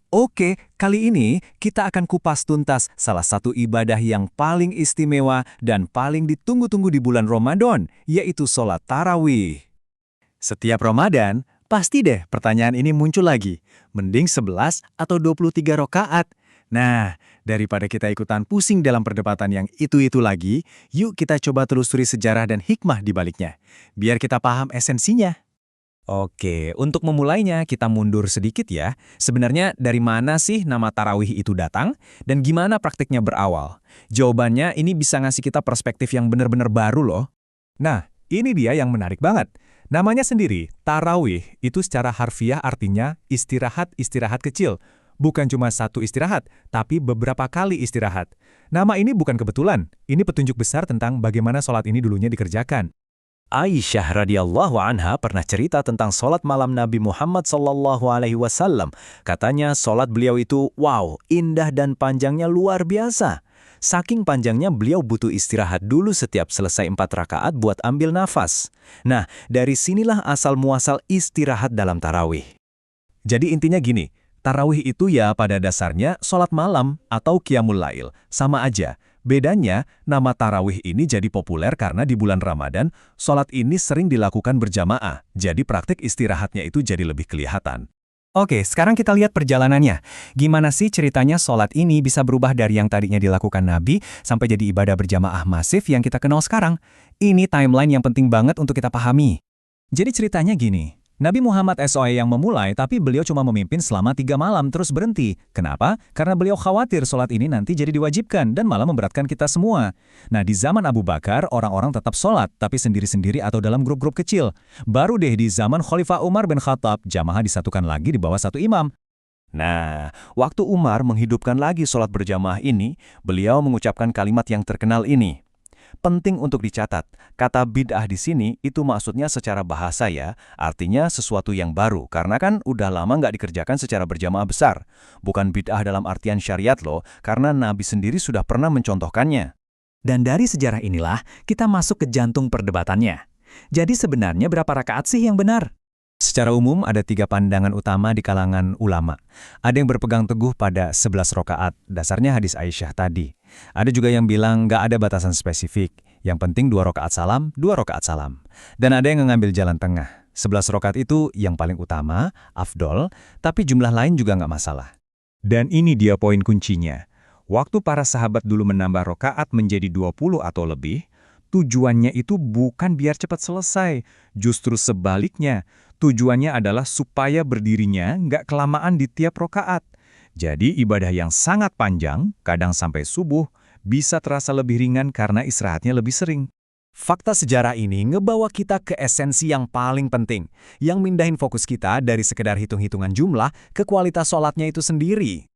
Oke, kali ini kita akan kupas tuntas salah satu ibadah yang paling istimewa dan paling ditunggu-tunggu di bulan Ramadan, yaitu sholat tarawih. Setiap Ramadan, pasti deh pertanyaan ini muncul lagi. Mending 11 atau 23 rakaat? Nah, daripada kita ikutan pusing dalam perdebatan yang itu-itu lagi, yuk kita coba telusuri sejarah dan hikmah di baliknya. Biar kita paham esensinya. Oke, untuk memulainya kita mundur sedikit ya. Sebenarnya dari mana sih nama tarawih itu datang dan gimana praktiknya berawal? Jawabannya ini bisa ngasih kita perspektif yang benar-benar baru loh. Nah, ini dia yang menarik banget. Namanya sendiri, tarawih, itu secara harfiah artinya istirahat-istirahat kecil. Bukan cuma satu istirahat, tapi beberapa kali istirahat. Nama ini bukan kebetulan, ini petunjuk besar tentang bagaimana sholat ini dulunya dikerjakan. Aisyah radhiyallahu anha pernah cerita tentang sholat malam Nabi Muhammad sallallahu alaihi wasallam. Katanya sholat beliau itu, wow, indah dan panjangnya luar biasa. Saking panjangnya beliau butuh istirahat dulu setiap selesai 4 rakaat buat ambil nafas. Nah, dari sinilah asal-muasal istirahat dalam tarawih. Jadi intinya gini, tarawih itu ya pada dasarnya sholat malam atau qiyamul lail, sama aja. Bedanya, nama tarawih ini jadi populer karena di bulan Ramadan, sholat ini sering dilakukan berjamaah, jadi praktik istirahatnya itu jadi lebih kelihatan. Oke, sekarang kita lihat perjalanannya. Gimana sih ceritanya sholat ini bisa berubah dari yang tadinya dilakukan Nabi sampai jadi ibadah berjamaah masif yang kita kenal sekarang? Ini timeline yang penting banget untuk kita pahami. Jadi ceritanya gini. Nabi Muhammad SAW yang memulai, tapi beliau cuma memimpin selama 3 malam terus berhenti. Kenapa? Karena beliau khawatir sholat ini nanti jadi diwajibkan dan malah memberatkan kita semua. Nah, di zaman Abu Bakar, orang-orang tetap sholat, tapi sendiri-sendiri atau dalam grup-grup kecil. Baru deh di zaman Khalifah Umar bin Khattab, jamaah disatukan lagi di bawah satu imam. Nah, waktu Umar menghidupkan lagi sholat berjamaah ini, beliau mengucapkan kalimat yang terkenal ini. Penting untuk dicatat, kata bid'ah di sini itu maksudnya secara bahasa ya, artinya sesuatu yang baru, karena kan udah lama nggak dikerjakan secara berjamaah besar. Bukan bid'ah dalam artian syariat loh, karena Nabi sendiri sudah pernah mencontohkannya. Dan dari sejarah inilah, kita masuk ke jantung perdebatannya. Jadi sebenarnya berapa rakaat sih yang benar? Secara umum ada 3 pandangan utama di kalangan ulama. Ada yang berpegang teguh pada 11 rakaat, dasarnya hadis Aisyah tadi. Ada juga yang bilang nggak ada batasan spesifik, yang penting 2 rakaat salam, 2 rakaat salam. Dan ada yang mengambil jalan tengah. 11 rakaat itu yang paling utama, afdol, tapi jumlah lain juga nggak masalah. Dan ini dia poin kuncinya. Waktu para sahabat dulu menambah rakaat menjadi 20 atau lebih, tujuannya itu bukan biar cepat selesai, justru sebaliknya. Tujuannya adalah supaya berdirinya nggak kelamaan di tiap rakaat. Jadi ibadah yang sangat panjang, kadang sampai subuh, bisa terasa lebih ringan karena istirahatnya lebih sering. Fakta sejarah ini ngebawa kita ke esensi yang paling penting, yang mindahin fokus kita dari sekedar hitung-hitungan jumlah ke kualitas sholatnya itu sendiri.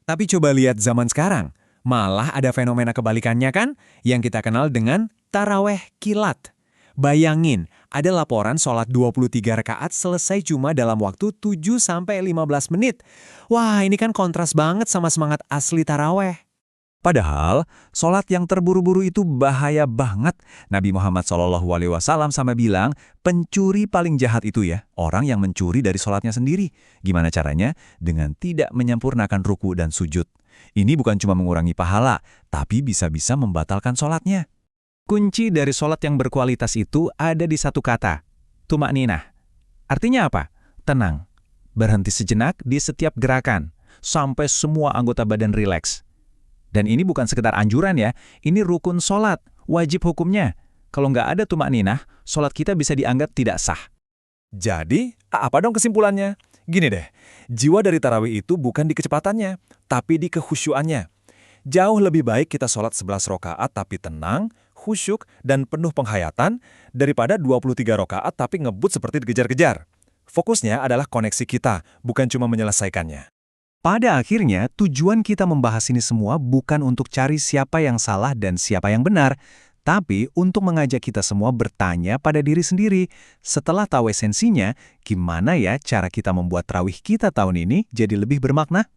Tapi coba lihat zaman sekarang, malah ada fenomena kebalikannya kan, yang kita kenal dengan taraweh kilat. Bayangin, ada laporan sholat 23 rakaat selesai cuma dalam waktu 7-15 menit. Wah, ini kan kontras banget sama semangat asli taraweh. Padahal, sholat yang terburu-buru itu bahaya banget. Nabi Muhammad SAW sama bilang, pencuri paling jahat itu ya, orang yang mencuri dari sholatnya sendiri. Gimana caranya? Dengan tidak menyempurnakan ruku dan sujud. Ini bukan cuma mengurangi pahala, tapi bisa-bisa membatalkan sholatnya. Kunci dari sholat yang berkualitas itu ada di satu kata, tumakninah. Artinya apa? Tenang. Berhenti sejenak di setiap gerakan, sampai semua anggota badan rileks. Dan ini bukan sekedar anjuran ya, ini rukun sholat, wajib hukumnya. Kalau nggak ada tumakninah, sholat kita bisa dianggap tidak sah. Jadi, apa dong kesimpulannya? Gini deh, jiwa dari tarawih itu bukan di kecepatannya, tapi di kehusyuannya. Jauh lebih baik kita sholat 11 rakaat tapi tenang, khusyuk, dan penuh penghayatan daripada 23 rakaat tapi ngebut seperti dikejar-kejar. Fokusnya adalah koneksi kita, bukan cuma menyelesaikannya. Pada akhirnya, tujuan kita membahas ini semua bukan untuk cari siapa yang salah dan siapa yang benar, tapi untuk mengajak kita semua bertanya pada diri sendiri. Setelah tahu esensinya, gimana ya cara kita membuat tarawih kita tahun ini jadi lebih bermakna?